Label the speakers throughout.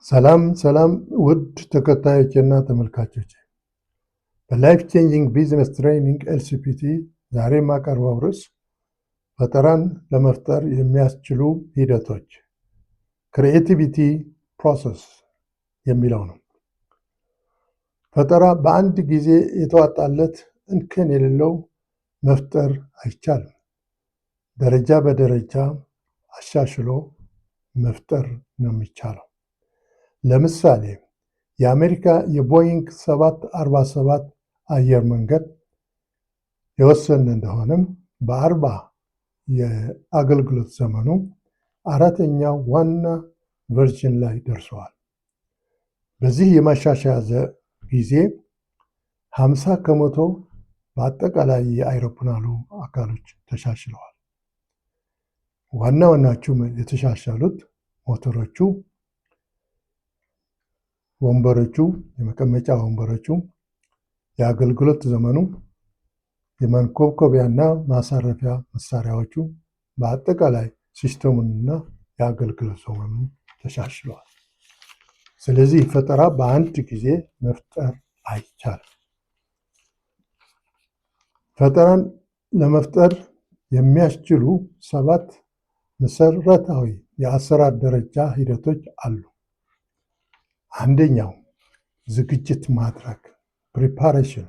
Speaker 1: ሰላም ሰላም ውድ ተከታዮችና ተመልካቾች፣ በላይፍ ቼንጂንግ ቢዝነስ ትሬኒንግ ኤልሲፒቲ ዛሬ የማቀርበው ርዕስ ፈጠራን ለመፍጠር የሚያስችሉ ሂደቶች ክሪኤቲቪቲ ፕሮሰስ የሚለው ነው። ፈጠራ በአንድ ጊዜ የተዋጣለት እንከን የሌለው መፍጠር አይቻልም። ደረጃ በደረጃ አሻሽሎ መፍጠር ነው የሚቻለው። ለምሳሌ የአሜሪካ የቦይንግ 747 አየር መንገድ የወሰን እንደሆነም በ40 የአገልግሎት ዘመኑ 4ኛው ዋና ቨርዥን ላይ ደርሰዋል። በዚህ የማሻሻያ ጊዜ 50 ከመቶ በአጠቃላይ የአይሮፕላኑ አካሎች ተሻሽለዋል። ዋና ዋናዎቹ የተሻሻሉት ሞተሮቹ፣ ወንበሮቹ፣ የመቀመጫ ወንበሮቹ፣ የአገልግሎት ዘመኑ፣ የማንኮብኮቢያና ማሳረፊያ መሳሪያዎቹ፣ በአጠቃላይ ሲስተሙንና የአገልግሎት ዘመኑ ተሻሽለዋል። ስለዚህ ፈጠራ በአንድ ጊዜ መፍጠር አይቻልም። ፈጠራን ለመፍጠር የሚያስችሉ 7 መሰረታዊ የአሰራር ደረጃ ሂደቶች አሉ። አንደኛው ዝግጅት ማድረግ ፕሪፓሬሽን።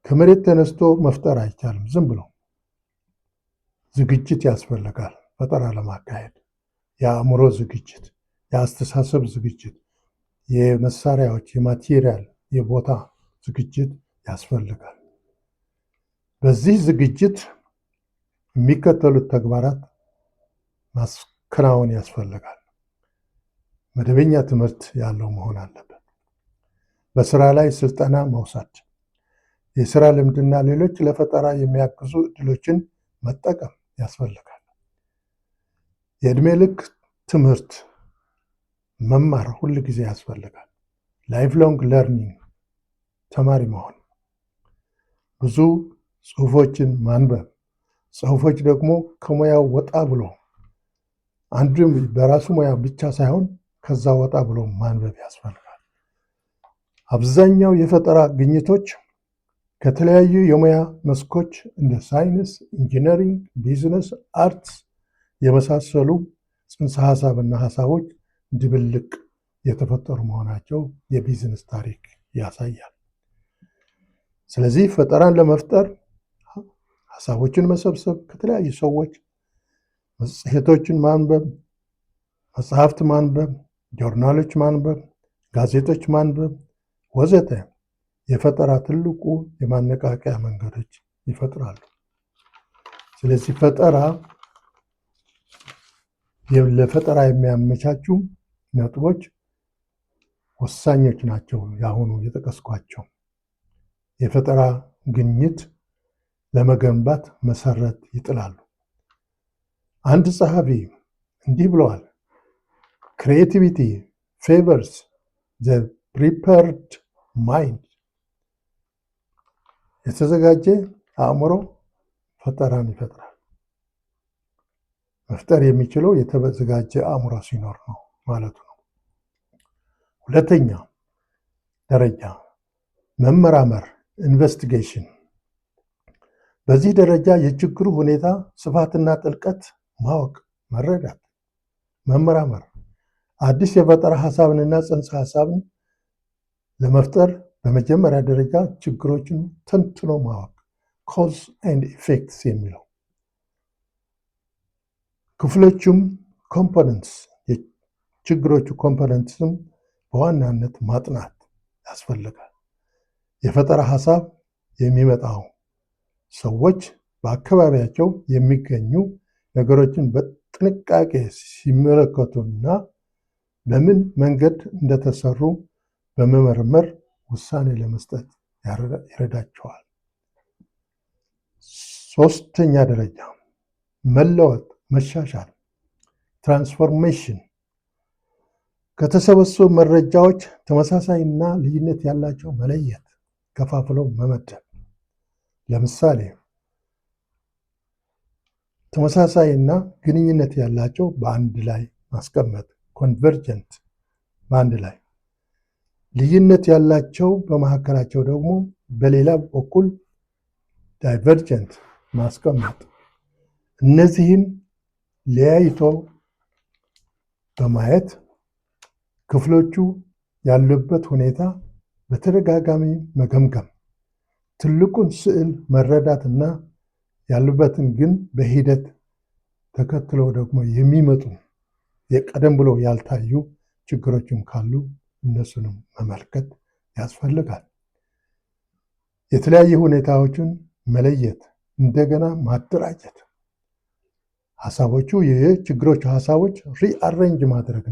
Speaker 1: ከመሬት ተነስቶ መፍጠር አይቻልም። ዝም ብሎ ዝግጅት ያስፈልጋል። ፈጠራ ለማካሄድ የአእምሮ ዝግጅት፣ የአስተሳሰብ ዝግጅት፣ የመሳሪያዎች፣ የማቴሪያል፣ የቦታ ዝግጅት ያስፈልጋል። በዚህ ዝግጅት የሚከተሉት ተግባራት ማከናወን ያስፈልጋል። መደበኛ ትምህርት ያለው መሆን አለበት። በስራ ላይ ስልጠና መውሰድ፣ የስራ ልምድና ሌሎች ለፈጠራ የሚያግዙ እድሎችን መጠቀም ያስፈልጋል። የዕድሜ ልክ ትምህርት መማር ሁል ጊዜ ያስፈልጋል። ላይፍ ሎንግ ለርኒንግ ተማሪ መሆን፣ ብዙ ጽሁፎችን ማንበብ፣ ጽሁፎች ደግሞ ከሙያው ወጣ ብሎ አንድም በራሱ ሙያ ብቻ ሳይሆን ከዛ ወጣ ብሎ ማንበብ ያስፈልጋል። አብዛኛው የፈጠራ ግኝቶች ከተለያዩ የሙያ መስኮች እንደ ሳይንስ፣ ኢንጂነሪንግ፣ ቢዝነስ፣ አርትስ የመሳሰሉ ጽንሰ ሀሳብና ሀሳቦች ድብልቅ የተፈጠሩ መሆናቸው የቢዝነስ ታሪክ ያሳያል። ስለዚህ ፈጠራን ለመፍጠር ሀሳቦችን መሰብሰብ፣ ከተለያዩ ሰዎች መጽሔቶችን ማንበብ፣ መጽሐፍት ማንበብ፣ ጆርናሎች ማንበብ፣ ጋዜጦች ማንበብ ወዘተ የፈጠራ ትልቁ የማነቃቂያ መንገዶች ይፈጥራሉ። ስለዚህ ለፈጠራ የሚያመቻቹ ነጥቦች ወሳኞች ናቸው። ያሁኑ የጠቀስኳቸው የፈጠራ ግኝት ለመገንባት መሰረት ይጥላሉ። አንድ ጸሐፊ እንዲህ ብለዋል፣ ክሪኤቲቪቲ ፌቨርስ ዘ ፕሪፐርድ ማይንድ። የተዘጋጀ አእምሮ ፈጠራን ይፈጥራል። መፍጠር የሚችለው የተዘጋጀ አእምሮ ሲኖር ነው ማለቱ ነው። ሁለተኛ ደረጃ መመራመር ኢንቨስቲጌሽን። በዚህ ደረጃ የችግሩ ሁኔታ ስፋትና ጥልቀት ማወቅ፣ መረዳት፣ መመራመር አዲስ የፈጠራ ሀሳብንና ጽንሰ ሀሳብን ለመፍጠር በመጀመሪያ ደረጃ ችግሮችን ተንትኖ ማወቅ ኮዝ ኤንድ ኢፌክትስ የሚለው ክፍሎቹም ኮምፖነንትስ የችግሮቹ ኮምፖነንትስም በዋናነት ማጥናት ያስፈልጋል። የፈጠራ ሀሳብ የሚመጣው ሰዎች በአካባቢያቸው የሚገኙ ነገሮችን በጥንቃቄ ሲመለከቱና በምን መንገድ እንደተሰሩ በመመርመር ውሳኔ ለመስጠት ይረዳቸዋል። ሶስተኛ ደረጃ መለወጥ፣ መሻሻል ትራንስፎርሜሽን። ከተሰበሰቡ መረጃዎች ተመሳሳይና ልዩነት ያላቸው መለየት፣ ከፋፍለው መመደብ። ለምሳሌ ተመሳሳይና ግንኙነት ያላቸው በአንድ ላይ ማስቀመጥ፣ ኮንቨርጀንት በአንድ ላይ ልዩነት ያላቸው በመካከላቸው ደግሞ በሌላ በኩል ዳይቨርጀንት ማስቀመጥ። እነዚህን ለያይቶ በማየት ክፍሎቹ ያሉበት ሁኔታ በተደጋጋሚ መገምገም፣ ትልቁን ስዕል መረዳትና ያሉበትን ግን በሂደት ተከትለው ደግሞ የሚመጡ የቀደም ብሎ ያልታዩ ችግሮችም ካሉ እነሱንም መመልከት ያስፈልጋል። የተለያዩ ሁኔታዎችን መለየት፣ እንደገና ማደራጀት፣ ሀሳቦቹ የችግሮቹ ሀሳቦች ሪአሬንጅ ማድረግ፣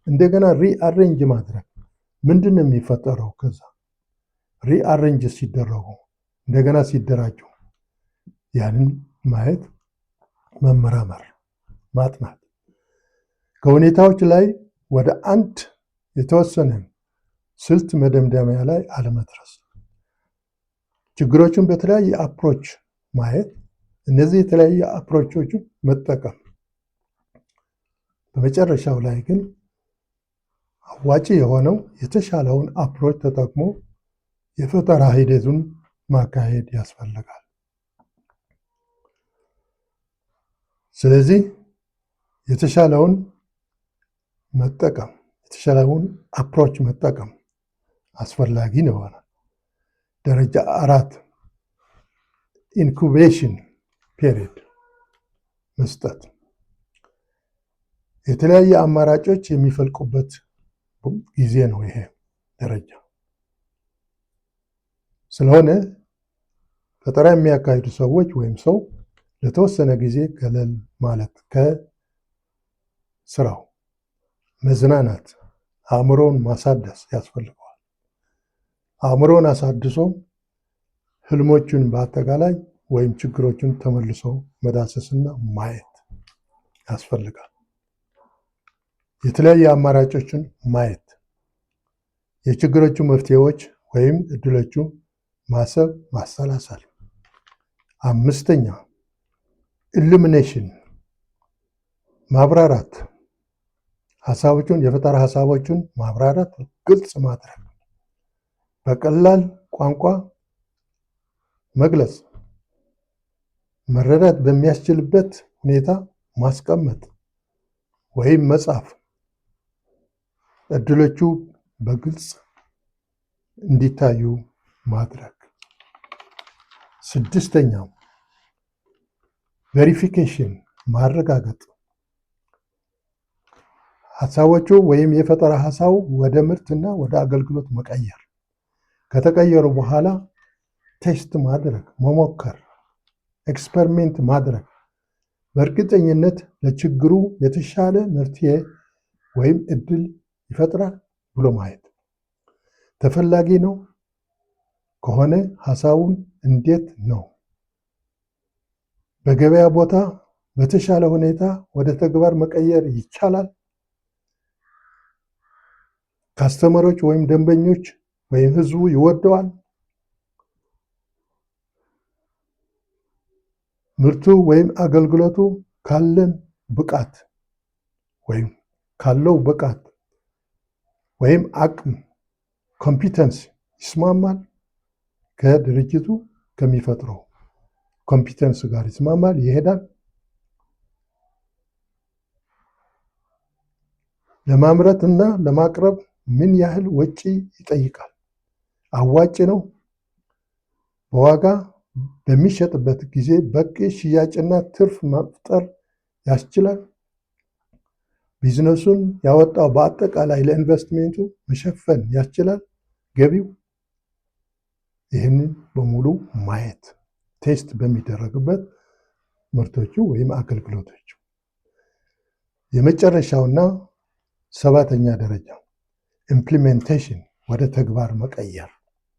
Speaker 1: እንደገና ሪአሬንጅ ማድረግ ምንድን ነው የሚፈጠረው? ከዛ ሪአሬንጅ ሲደረጉ እንደገና ሲደራጁ ያንን ማየት፣ መመራመር፣ ማጥናት፣ ከሁኔታዎች ላይ ወደ አንድ የተወሰነ ስልት መደምደሚያ ላይ አለመድረስ፣ ችግሮችን በተለያየ አፕሮች ማየት፣ እነዚህ የተለያየ አፕሮቾችን መጠቀም፣ በመጨረሻው ላይ ግን አዋጭ የሆነው የተሻለውን አፕሮች ተጠቅሞ የፈጠራ ሂደቱን ማካሄድ ያስፈልጋል። ስለዚህ የተሻለውን መጠቀም፣ የተሻለውን አፕሮች መጠቀም አስፈላጊ ነው። ደረጃ 4 ኢንኩቤሽን ፔሪድ መስጠት፣ የተለያየ አማራጮች የሚፈልቁበት ጊዜ ነው ይሄ ደረጃ። ስለሆነ ፈጠራ የሚያካሂዱ ሰዎች ወይም ሰው ለተወሰነ ጊዜ ገለል ማለት፣ ከስራው መዝናናት፣ አእምሮን ማሳደስ ያስፈልገዋል። አእምሮን አሳድሶ ህልሞቹን በአጠቃላይ ወይም ችግሮችን ተመልሶ መዳሰስና ማየት ያስፈልጋል። የተለያዩ አማራጮችን ማየት፣ የችግሮቹ መፍትሄዎች ወይም እድሎቹ ማሰብ፣ ማሰላሰል። 5ኛ ኢሉሚኔሽን ማብራራት፣ ሀሳቦቹን የፈጠራ ሀሳቦቹን ማብራራት፣ ግልጽ ማድረግ፣ በቀላል ቋንቋ መግለጽ፣ መረዳት በሚያስችልበት ሁኔታ ማስቀመጥ ወይም መጻፍ፣ እድሎቹ በግልጽ እንዲታዩ ማድረግ። 6ኛው ቬሪፊኬሽን ማረጋገጥ፣ ሀሳቦቹ ወይም የፈጠራ ሀሳቡ ወደ ምርትና ወደ አገልግሎት መቀየር፣ ከተቀየሩ በኋላ ቴስት ማድረግ፣ መሞከር፣ ኤክስፐሪሜንት ማድረግ፣ በእርግጠኝነት ለችግሩ የተሻለ መፍትሄ ወይም እድል ይፈጥራል ብሎ ማየት፣ ተፈላጊ ነው ከሆነ ሀሳቡን እንዴት ነው በገበያ ቦታ በተሻለ ሁኔታ ወደ ተግባር መቀየር ይቻላል? ካስተመሮች ወይም ደንበኞች ወይም ህዝቡ ይወደዋል? ምርቱ ወይም አገልግሎቱ ካለን ብቃት ወይም ካለው ብቃት ወይም አቅም ኮምፒተንስ ይስማማል? ከድርጅቱ ከሚፈጥረው ኮምፒተንስ ጋር ይስማማል? ይሄዳል? ለማምረት እና ለማቅረብ ምን ያህል ወጪ ይጠይቃል? አዋጭ ነው? በዋጋ በሚሸጥበት ጊዜ በቂ ሽያጭና ትርፍ መፍጠር ያስችላል? ቢዝነሱን ያወጣው በአጠቃላይ ለኢንቨስትሜንቱ መሸፈን ያስችላል? ገቢው? ይህንን በሙሉ ማየት ቴስት በሚደረግበት ምርቶቹ ወይም አገልግሎቶቹ። የመጨረሻውና 7ኛ ደረጃ ኢምፕሊሜንቴሽን ወደ ተግባር መቀየር።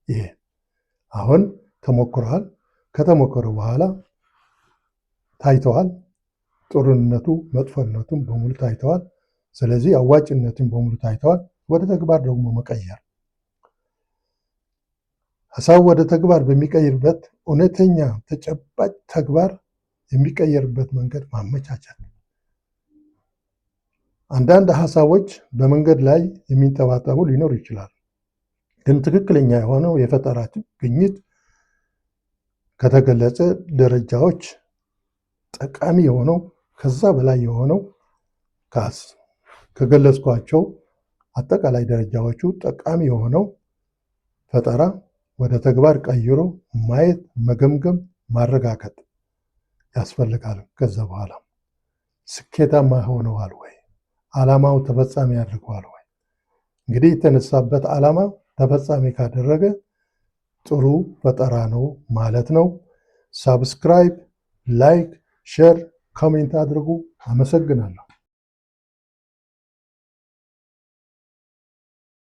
Speaker 1: ይሄ አሁን ተሞክሯል። ከተሞከረ በኋላ ታይተዋል። ጥሩነቱ መጥፎነቱም በሙሉ ታይተዋል። ስለዚህ አዋጭነቱም በሙሉ ታይተዋል። ወደ ተግባር ደግሞ መቀየር። ሀሳቡ ወደ ተግባር በሚቀይርበት እውነተኛ ተጨባጭ ተግባር የሚቀየርበት መንገድ ማመቻቸት። አንዳንድ ሀሳቦች በመንገድ ላይ የሚንጠባጠቡ ሊኖር ይችላል። ግን ትክክለኛ የሆነው የፈጠራ ግኝት ከተገለጸ ደረጃዎች ጠቃሚ የሆነው ከዛ በላይ የሆነው ከገለጽኳቸው አጠቃላይ ደረጃዎቹ ጠቃሚ የሆነው ፈጠራ ወደ ተግባር ቀይሮ ማየት፣ መገምገም፣ ማረጋገጥ ያስፈልጋል። ከዛ በኋላ ስኬታማ ሆነዋል ወይ? ዓላማው ተፈጻሚ ያደርገዋል ወይ? እንግዲህ የተነሳበት ዓላማ ተፈጻሚ ካደረገ ጥሩ ፈጠራ ነው ማለት ነው። ሳብስክራይብ፣ ላይክ፣ ሼር፣ ኮሜንት አድርጉ። አመሰግናለሁ።